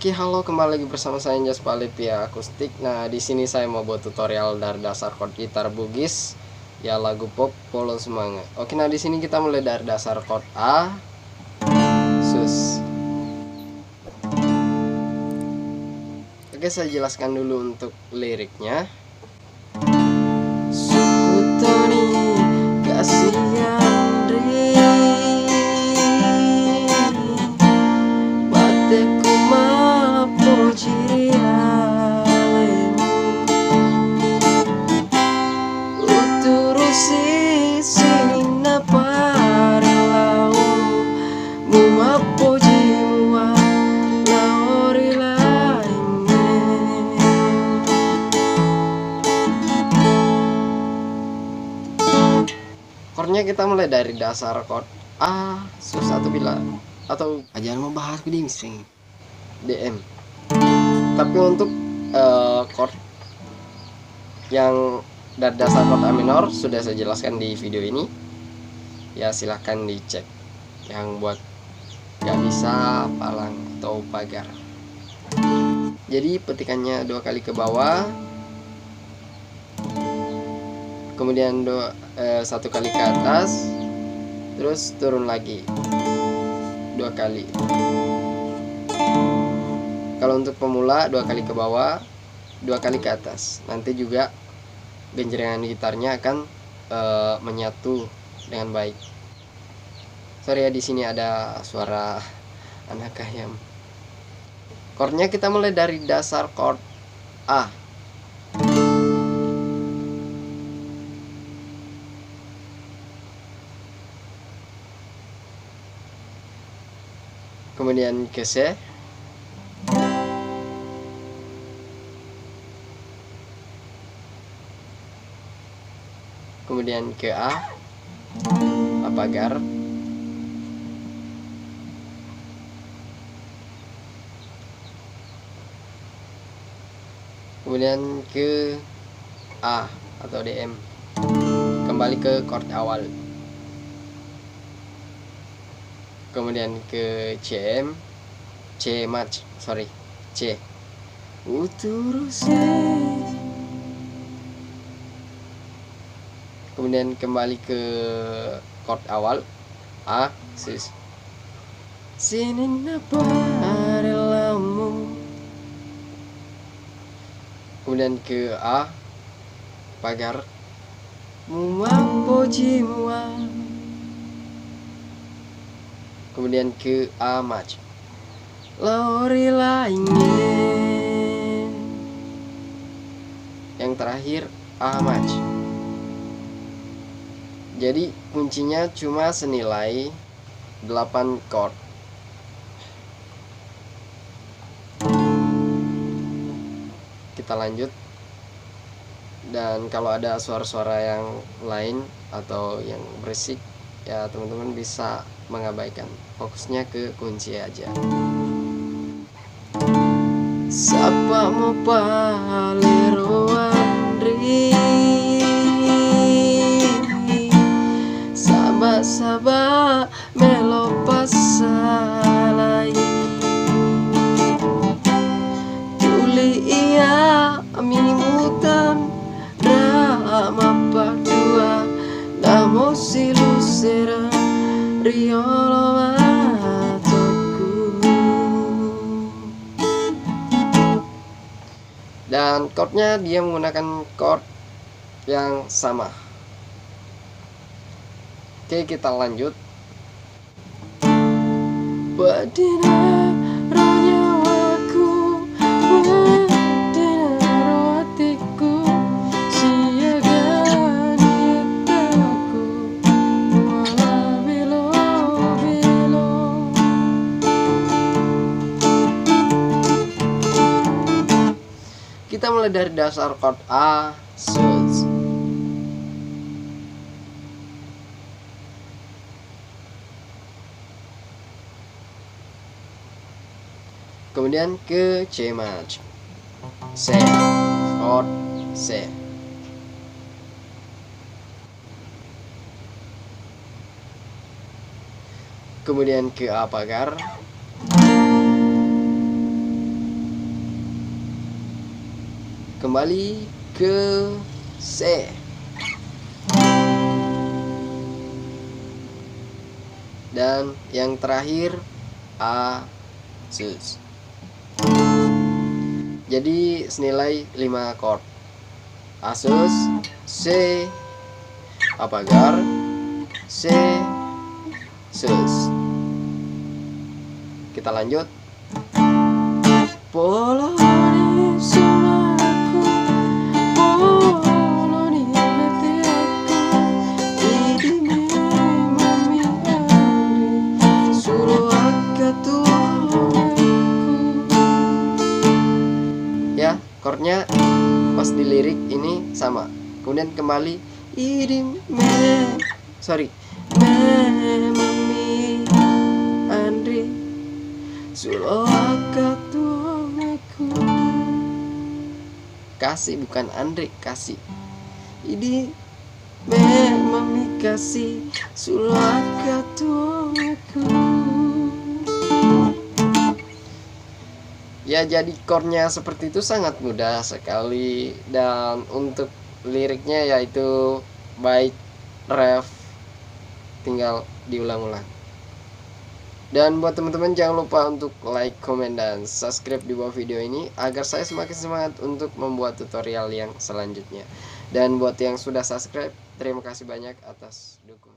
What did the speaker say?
Oke, halo, kembali lagi bersama saya Anjas Palipia Akustik. Nah, di sini saya mau buat tutorial dari dasar chord gitar Bugis, ya lagu pop Polo Semangat. Oke, nah di sini kita mulai dari dasar chord A, sus. Oke, saya jelaskan dulu untuk liriknya. Suku Tony kasih Andri bateku mapojiria uturusi sina parelau muapojiwa laori lainnya. Chordnya kita mulai dari dasar chord A, sus atau bila atau jangan mau bahas di string DM. Tapi untuk chord yang dari dasar chord A minor sudah saya jelaskan di video ini. Ya silahkan dicek. Yang buat gak bisa palang atau pagar. Jadi petikannya 2 kali ke bawah, kemudian 1 kali ke atas, terus turun lagi 2 kali. Kalau untuk pemula 2 kali ke bawah, 2 kali ke atas. Nanti juga genjrengan gitarnya akan menyatu dengan baik. Sorry ya, di sini ada suara anak ayam. Chordnya kita mulai dari dasar chord A. Kemudian ke C, kemudian ke A pagar, kemudian ke A atau DM, kembali ke chord awal, kemudian ke CM, C match, sorry, C uturusi, kemudian kembali ke chord awal A, sis, sini naparelamu, kemudian ke A pagar, muapojiwa, kemudian ke A match, lauri lainnya, yang terakhir A match. Jadi kuncinya cuma senilai 8 chord. Kita lanjut. Dan kalau ada suara-suara yang lain atau yang berisik, ya teman-teman bisa mengabaikan. Fokusnya ke kunci aja. Sapa mo palero andri, saba melo pasalai, tuli iya mimutan drama padua namo silusera riolo atoku. Dan chordnya dia menggunakan chord yang sama. Oke, kita lanjut. Badina ronyawaku, badina roatiku, siagani taku, wala bilo bilo. Kita mulai dari dasar chord A, sus. Kemudian ke C match, C, chord C, kemudian ke A pagar, kembali ke C. Dan yang terakhir A sus. Jadi senilai 5 chord. A sus, C, A pagar, C, sus. Kita lanjut. Poloni sumaku, poloni mati aku, idime mami ari, suruh akatu aku. Ya, chordnya pas di lirik ini sama. Kemudian kembali idime, mami Andri, suruh akatu aku. Kasih bukan Andre, kasih. Ini mami kasih suruh akatu aku. Ya, jadi chordnya seperti itu sangat mudah sekali. Dan untuk liriknya yaitu baik ref, tinggal diulang-ulang. Dan buat teman-teman jangan lupa untuk like, comment, dan subscribe di bawah video ini agar saya semakin semangat untuk membuat tutorial yang selanjutnya. Dan buat yang sudah subscribe, terima kasih banyak atas dukungan.